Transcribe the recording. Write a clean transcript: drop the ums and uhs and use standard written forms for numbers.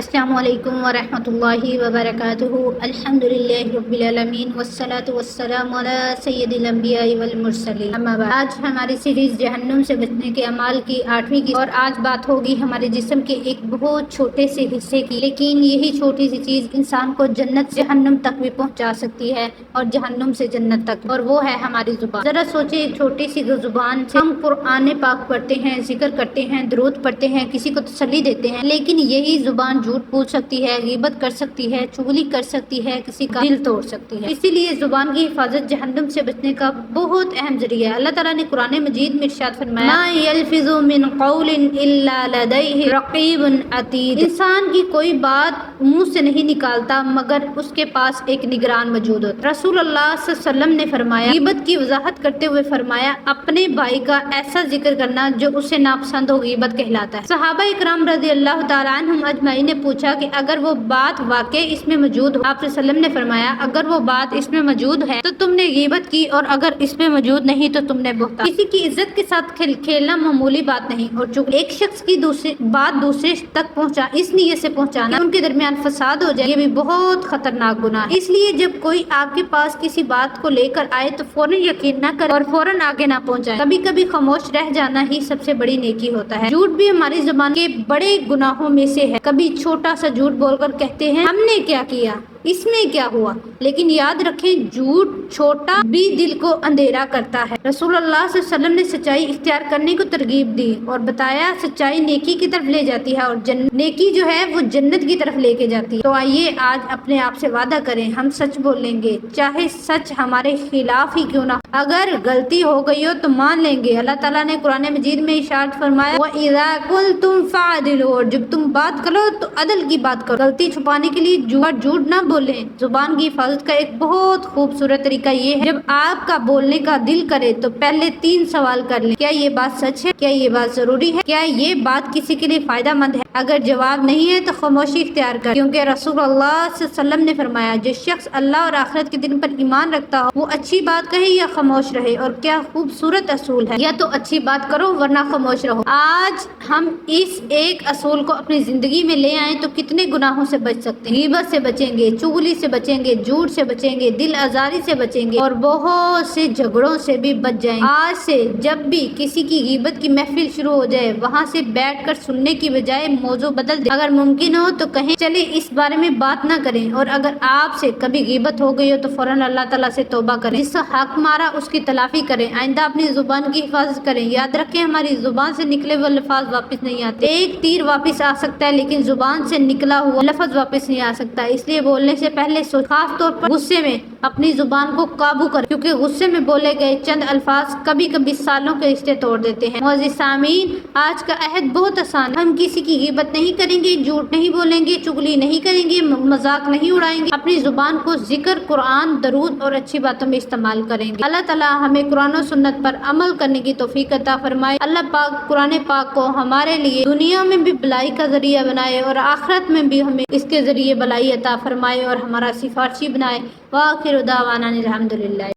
السلام علیکم ورحمۃ اللہ وبرکاتہ۔ الحمدللہ رب العالمین والصلاة والسلام علی سید الانبیاء والمرسلین، اما بعد۔ آج ہماری سیریز جہنم سے بچنے کے اعمال کی 8ویں کی، اور آج بات ہوگی ہمارے جسم کے ایک بہت چھوٹے سے حصے کی، لیکن یہی چھوٹی سی چیز انسان کو جنت سے جہنم تک بھی پہنچا سکتی ہے اور جہنم سے جنت تک، اور وہ ہے ہماری زبان۔ ذرا سوچیں، ایک چھوٹی سی زبان سے ہم قرآن پاک پڑھتے ہیں، ذکر کرتے ہیں، درود پڑھتے ہیں، کسی کو تسلی دیتے ہیں، لیکن یہی زبان جھوٹ بول سکتی ہے، غیبت کر سکتی ہے، چغلی کر سکتی ہے، کسی کا دل توڑ سکتی ہے۔ اسی لیے زبان کی حفاظت جہنم سے بچنے کا بہت اہم ذریعہ ہے۔ اللہ تعالیٰ نے قرآن مجید میں ارشاد فرمایا، ما یلفظ من قول الا لدیہ رقیب عتید۔ انسان کی کوئی بات منہ سے نہیں نکالتا مگر اس کے پاس ایک نگران موجود ہوتا ہے۔ رسول اللہ صلی اللہ علیہ وسلم نے فرمایا، غیبت کی وضاحت کرتے ہوئے فرمایا، اپنے بھائی کا ایسا ذکر کرنا جو اسے ناپسند ہو غیبت کہلاتا ہے۔ صحابہ اکرام رضی اللہ تعالیٰ عنہم اجمعین نے پوچھا کہ اگر وہ بات واقعی اس میں موجود ہو، آپ صلی اللہ علیہ وسلم نے فرمایا، اگر وہ بات اس میں موجود ہے تو تم نے غیبت کی، اور اگر اس میں موجود نہیں تو تم نے بہتان۔ کسی کی عزت کے ساتھ کھیلنا معمولی بات نہیں، اور چونکہ ایک شخص کی بات دوسرے تک پہنچا اس نیت سے پہنچانا کہ ان کے درمیان فساد ہو جائے، یہ بھی بہت خطرناک گناہ ہے۔ اس لیے جب کوئی آپ کے پاس کسی بات کو لے کر آئے تو فوراً یقین نہ کرے اور فوراً آگے نہ پہنچائے۔ کبھی کبھی خاموش رہ جانا ہی سب سے بڑی نیکی ہوتا ہے۔ جھوٹ بھی ہماری زبان کے بڑے گناہوں میں سے ہے۔ کبھی چھوٹا سا جھوٹ بول کر کہتے ہیں، ہم نے کیا کیا، اس میں کیا ہوا، لیکن یاد رکھیں جھوٹ چھوٹا بھی دل کو اندھیرا کرتا ہے۔ رسول اللہ صلی اللہ علیہ وسلم نے سچائی اختیار کرنے کو ترغیب دی اور بتایا، سچائی نیکی کی طرف لے جاتی ہے اور نیکی جو ہے وہ جنت کی طرف لے کے جاتی ہے۔ تو آئیے آج اپنے آپ سے وعدہ کریں، ہم سچ بولیں گے، چاہے سچ ہمارے خلاف ہی کیوں نہ ہو۔ اگر غلطی ہو گئی ہو تو مان لیں گے۔ اللہ تعالیٰ نے قرآن مجید میں ارشاد فرمایا، وَإِذَا قُلْتُمْ فَعْدِلُوا، اور جب تم بات کرو تو عدل کی بات کرو۔ غلطی چھپانے کے لیے جھوٹ نہ بولیں۔ زبان کی حفاظت کا ایک بہت خوبصورت طریقہ یہ ہے، جب آپ کا بولنے کا دل کرے تو پہلے 3 سوال کر لیں، کیا یہ بات سچ ہے، کیا یہ بات ضروری ہے، کیا یہ بات کسی کے لیے فائدہ مند ہے۔ اگر جواب نہیں ہے تو خاموشی اختیار کر، کیونکہ رسول اللہ صلی اللہ علیہ وسلم نے فرمایا، جو شخص اللہ اور آخرت کے دن پر ایمان رکھتا ہو وہ اچھی بات کہے یا خاموش رہے۔ اور کیا خوبصورت اصول ہے، یا تو اچھی بات کرو ورنہ خاموش رہو۔ آج ہم اس ایک اصول کو اپنی زندگی میں لے آئیں تو کتنے گناہوں سے بچ سکتے ہیں۔ غیبت سے بچیں گے، چغلی سے بچیں گے، جھوٹ سے بچیں گے، دل آزاری سے بچیں گے، اور بہت سے جھگڑوں سے بھی بچ جائیں گے۔ آج سے جب بھی کسی کی غیبت کی محفل شروع ہو جائے، وہاں سے بیٹھ کر سننے کی بجائے موضوع بدل دیں۔ اگر ممکن ہو تو کہیں چلے اس بارے میں بات نہ کریں، اور اگر آپ سے کبھی غیبت ہو گئی ہو تو فوراً اللہ تعالیٰ سے توبہ کریں۔ جس کا حق مارا اس کی تلافی کریں۔ آئندہ اپنی زبان کی حفاظت کریں۔ یاد رکھیں، ہماری زبان سے نکلے ہوئے الفاظ واپس نہیں آتے۔ ایک تیر واپس آ سکتا ہے لیکن زبان سے نکلا ہوا لفظ واپس نہیں آ سکتا۔ اس لیے بولنے سے پہلے سوچ، خاص طور پر غصے میں اپنی زبان کو قابو کریں، کیونکہ غصے میں بولے گئے چند الفاظ کبھی کبھی سالوں کے رشتے توڑ دیتے ہیں۔ معزز سامعین، آج کا عہد بہت آسان ہے۔ ہم کسی کی غیبت نہیں کریں گے، جھوٹ نہیں بولیں گے، چغلی نہیں کریں گے، مذاق نہیں اڑائیں گے، اپنی زبان کو ذکر، قرآن، درود اور اچھی باتوں میں استعمال کریں گے۔ اللہ تعالیٰ ہمیں قرآن و سنت پر عمل کرنے کی توفیق عطا فرمائے۔ اللہ پاک قرآن پاک کو ہمارے لیے دنیا میں بھی بھلائی کا ذریعہ بنائے اور آخرت میں بھی ہمیں اس کے ذریعے بھلائی عطا فرمائے اور ہمارا سفارشی بنائے۔ وآخر دعوانا الحمدللہ۔